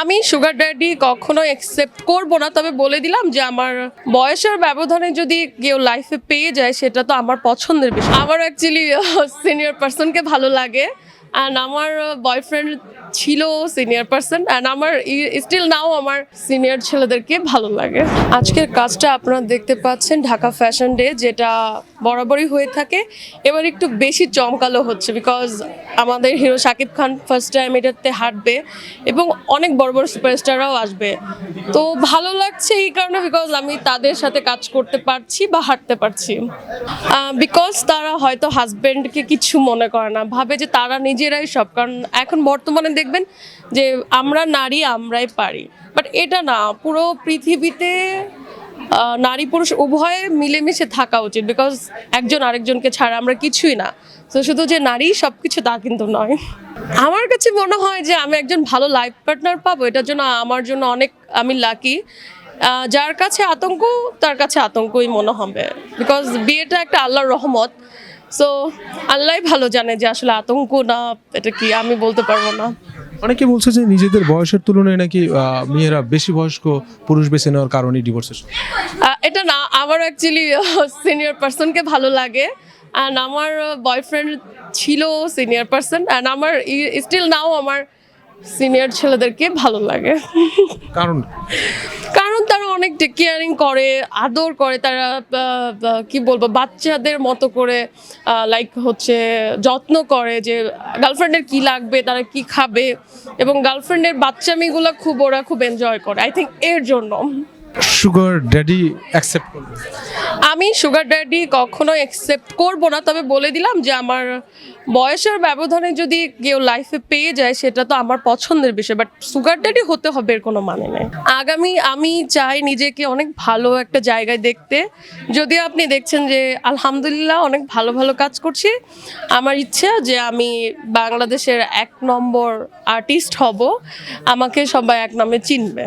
আমি sugar daddy কখনো accept করব না, তবে বলে দিলাম যে আমার বয়সের ব্যবধানে যদি কেউ লাইফে পেয়ে যায় সেটা তো আমার পছন্দের বিষয়। আমার অ্যাকচুয়ালি সিনিয়র পার্সনকে ভালো লাগে, অ্যান্ড আমার বয়ফ্রেন্ড ছিল সিনিয়র পার্সন, অ্যান্ড আমার স্টিল নাও আমার সিনিয়র ছেলেদেরকে ভালো লাগে। আজকের কাজটা আপনারা দেখতে পাচ্ছেন ঢাকা ফ্যাশন ডে, যেটা বরাবরই হয়ে থাকে, এবার একটু বেশি চমকালো হচ্ছে বিকজ আমাদের hero Shakib Khan first time এটাতে হাঁটবে এবং অনেক বড় বড় সুপারস্টাররাও আসবে। তো ভালো লাগছে এই কারণে বিকজ আমি তাদের সাথে কাজ করতে পারছি বা হাঁটতে পারছি, বিকজ তারা হয়তো হাজব্যান্ডকে কিছু মনে করে না, ভাবে যে তারা নিজেরাই সব। কারণ এখন বর্তমানে দেখবেন যে আমরা নারী আমরাই পারি, বাট এটা না, পুরো পৃথিবীতে নারী পুরুষ উভয়ে মিলেমিশে থাকা উচিত, বিকজ একজন আরেকজনকে ছাড়া আমরা কিছুই না। তো শুধু যে নারী সব কিছু তা কিন্তু নয়। আমার কাছে মনে হয় যে আমি একজন ভালো লাইফ পার্টনার পাবো, এটার জন্য আমার জন্য অনেক আমি লাকি। যার কাছে আতঙ্ক তার কাছে আতঙ্কই মনে হবে, বিকজ বিয়েটা একটা আল্লাহর রহমত। সো আল্লাহই ভালো জানে যে আসলে আতঙ্ক না এটা কি আমি বলতে পারবো না। অনেকে বলছে যে নিজেদের বয়সের তুলনায় নাকি মেয়েরা বেশি বয়স্ক পুরুষ বেছে নেওয়ার কারণেই ডিভোর্সের। এটা না, আমার অ্যাকচুয়ালি সিনিয়র পার্সনকে ভালো লাগে, অ্যান্ড আমার বয়ফ্রেন্ড ছিল সিনিয়র পার্সন, অ্যান্ড আমার স্টিল নাও আমার সিনিয়র ছেলেদেরকে ভালো লাগে। কারণ কারণ তারা অনেক টেক কেয়ারিং করে, আদর করে, তারা কি বলবো বাচ্চাদের মতো করে লাইক হচ্ছে যত্ন করে যে গার্লফ্রেন্ডের কি লাগবে, তারা কি খাবে, এবং গার্লফ্রেন্ডের বাচ্চামিগুলো ওরা খুব এনজয় করে। আই থিঙ্ক এর জন্য সুগার ড্যাডি অ্যাকসেপ্ট করবে। আমি সুগার ড্যাডি কখনো অ্যাকসেপ্ট করব না, তবে বলে দিলাম যে আমার বয়সের ব্যবধানে যদি কেউ লাইফে পেয়ে যায় সেটা তো আমার পছন্দের বিষয়, বাট সুগার ড্যাডি হতে হবে এর কোনো মানে নেই। আমি চাই নিজেকে অনেক ভালো একটা জায়গায় দেখতে। যদিও আপনি দেখছেন যে আলহামদুলিল্লাহ অনেক ভালো ভালো কাজ করছি, আমার ইচ্ছা যে আমি বাংলাদেশের 1 নম্বর আর্টিস্ট হব, আমাকে সবাই এক নামে চিনবে।